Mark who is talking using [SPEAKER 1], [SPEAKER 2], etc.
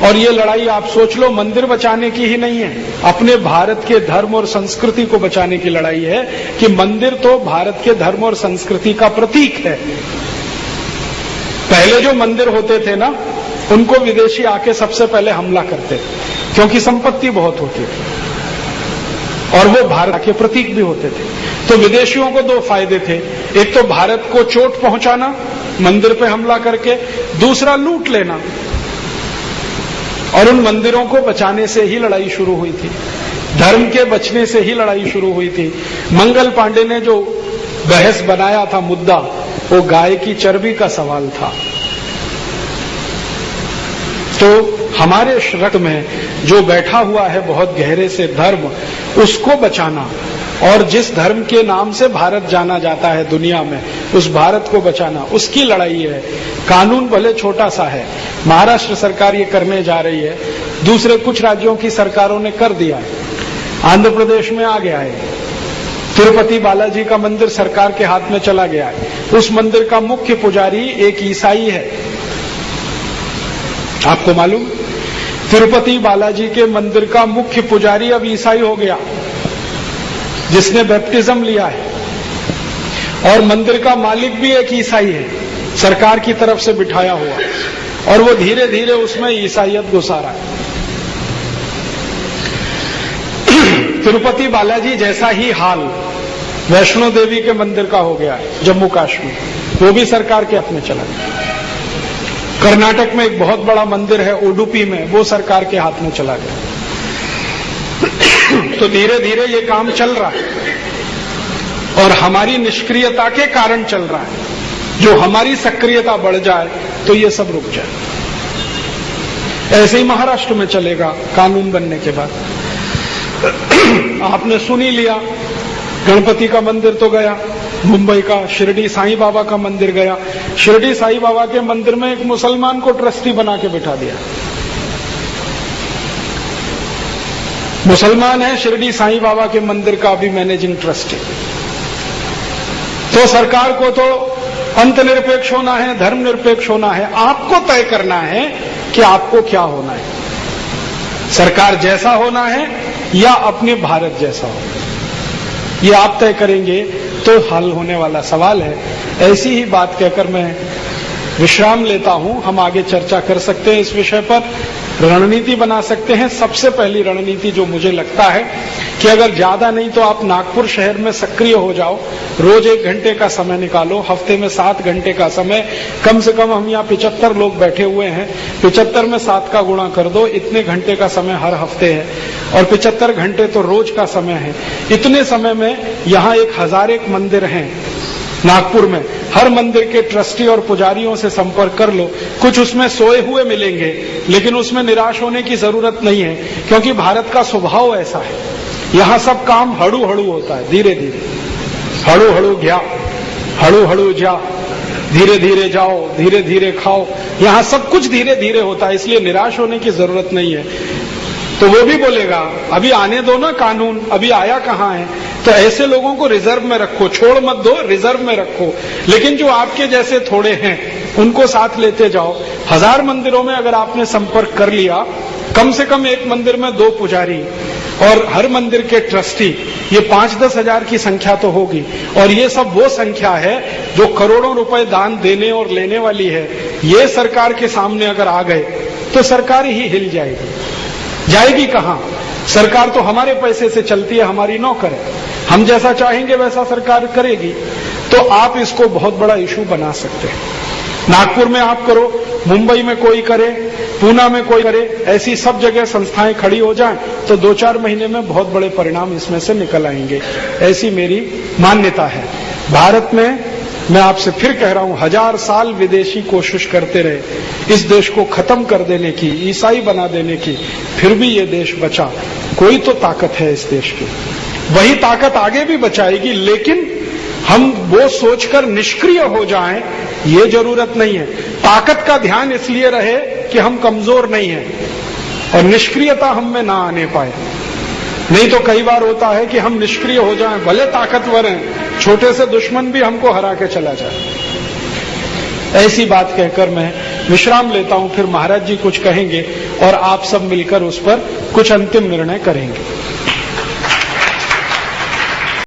[SPEAKER 1] और ये लड़ाई आप सोच लो मंदिर बचाने की ही नहीं है, अपने भारत के धर्म और संस्कृति को बचाने की लड़ाई है कि मंदिर तो भारत के धर्म और संस्कृति का प्रतीक है। पहले जो मंदिर होते थे ना, उनको विदेशी आके सबसे पहले हमला करते थे क्योंकि संपत्ति बहुत होती थी और वो भारत के प्रतीक भी होते थे। तो विदेशियों को दो फायदे थे, एक तो भारत को चोट पहुंचाना मंदिर पे हमला करके, दूसरा लूट लेना। और उन मंदिरों को बचाने से ही लड़ाई शुरू हुई थी, धर्म के बचने से ही लड़ाई शुरू हुई थी। मंगल पांडे ने जो बहस बनाया था मुद्दा, वो गाय की चर्बी का सवाल था। तो हमारे रक्त में जो बैठा हुआ है बहुत गहरे से धर्म, उसको बचाना, और जिस धर्म के नाम से भारत जाना जाता है दुनिया में, उस भारत को बचाना, उसकी लड़ाई है। कानून भले छोटा सा है, महाराष्ट्र सरकार ये करने जा रही है, दूसरे कुछ राज्यों की सरकारों ने कर दिया है, आंध्र प्रदेश में आ गया है। तिरुपति बालाजी का मंदिर सरकार के हाथ में चला गया है, उस मंदिर का मुख्य पुजारी एक ईसाई है। आपको मालूम, तिरुपति बालाजी के मंदिर का मुख्य पुजारी अब ईसाई हो गया, जिसने बैप्टिज्म लिया है, और मंदिर का मालिक भी एक ईसाई है, सरकार की तरफ से बिठाया हुआ, और वो धीरे धीरे उसमें ईसाइयत घुसा रहा है। तिरुपति बालाजी जैसा ही हाल वैष्णो देवी के मंदिर का हो गया है जम्मू कश्मीर, वो भी सरकार के हाथ में चला गया। कर्नाटक में एक बहुत बड़ा मंदिर है उडुपी में, वो सरकार के हाथ में चला गया। तो धीरे धीरे ये काम चल रहा है और हमारी निष्क्रियता के कारण चल रहा है। जो हमारी सक्रियता बढ़ जाए तो ये सब रुक जाए। ऐसे ही महाराष्ट्र में चलेगा कानून बनने के बाद। आपने सुन ही लिया, गणपति का मंदिर तो गया, मुंबई का शिरडी साईं बाबा का मंदिर गया। शिरडी साईं बाबा के मंदिर में एक मुसलमान को ट्रस्टी बना के बिठा दिया। मुसलमान है शिरडी साईं बाबा के मंदिर का अभी मैनेजिंग ट्रस्टी। तो सरकार को तो अंत निरपेक्ष होना है, धर्म निरपेक्ष होना है, आपको तय करना है कि आपको क्या होना है, सरकार जैसा होना है या अपने भारत जैसा हो, ये आप तय करेंगे तो हल होने वाला सवाल है। ऐसी ही बात कहकर मैं विश्राम लेता हूं। हम आगे चर्चा कर सकते हैं इस विषय पर, रणनीति बना सकते हैं। सबसे पहली रणनीति जो मुझे लगता है कि अगर ज्यादा नहीं तो आप नागपुर शहर में सक्रिय हो जाओ, रोज 1 घंटे का समय निकालो, हफ्ते में 7 घंटे का समय, कम से कम हम यहाँ 75 लोग बैठे हुए हैं, 75 में 7 का गुणा कर दो, इतने घंटे का समय हर हफ्ते है और 75 घंटे तो रोज का समय है। इतने समय में यहाँ 1001 मंदिर हैं नागपुर में, हर मंदिर के ट्रस्टी और पुजारियों से संपर्क कर लो। कुछ उसमें सोए हुए मिलेंगे, लेकिन उसमें निराश होने की जरूरत नहीं है, क्योंकि भारत का स्वभाव ऐसा है। यहाँ सब काम हड़ू हड़ू होता है, धीरे धीरे, हड़ू हड़ू गया, हड़ू हड़ू जा, धीरे धीरे जाओ, धीरे धीरे खाओ। यहाँ सब कुछ धीरे धीरे होता है, इसलिए निराश होने की जरूरत नहीं है। तो वो भी बोलेगा अभी आने दो ना कानून, अभी आया कहाँ है। तो ऐसे लोगों को रिजर्व में रखो, छोड़ मत दो, रिजर्व में रखो। लेकिन जो आपके जैसे थोड़े हैं उनको साथ लेते जाओ। 1000 मंदिरों में अगर आपने संपर्क कर लिया, कम से कम एक मंदिर में 2 पुजारी और हर मंदिर के ट्रस्टी, ये 5-10 हजार की संख्या तो होगी। और ये सब वो संख्या है जो करोड़ों रुपए दान देने और लेने वाली है। ये सरकार के सामने अगर आ गए तो सरकार ही हिल जाएगी। जाएगी कहां? सरकार तो हमारे पैसे से चलती है, हमारी नौकर है, हम जैसा चाहेंगे वैसा सरकार करेगी। तो आप इसको बहुत बड़ा इशू बना सकते हैं। नागपुर में आप करो, मुंबई में कोई करे, पूना में कोई करे, ऐसी सब जगह संस्थाएं खड़ी हो जाएं तो 2-4 महीने में बहुत बड़े परिणाम इसमें से निकल आएंगे, ऐसी मेरी मान्यता है। भारत में मैं आपसे फिर कह रहा हूं, 1000 साल विदेशी कोशिश करते रहे इस देश को खत्म कर देने की, ईसाई बना देने की, फिर भी ये देश बचा। कोई तो ताकत है इस देश की, वही ताकत आगे भी बचाएगी। लेकिन हम वो सोचकर निष्क्रिय हो जाएं, ये जरूरत नहीं है। ताकत का ध्यान इसलिए रहे कि हम कमजोर नहीं हैं और निष्क्रियता हम में ना आने पाए। नहीं तो कई बार होता है कि हम निष्क्रिय हो जाएं, भले ताकतवर हैं, छोटे से दुश्मन भी हमको हरा के चला जाए। ऐसी बात कहकर मैं विश्राम लेता हूं, फिर महाराज जी कुछ कहेंगे और आप सब मिलकर उस पर कुछ अंतिम निर्णय करेंगे।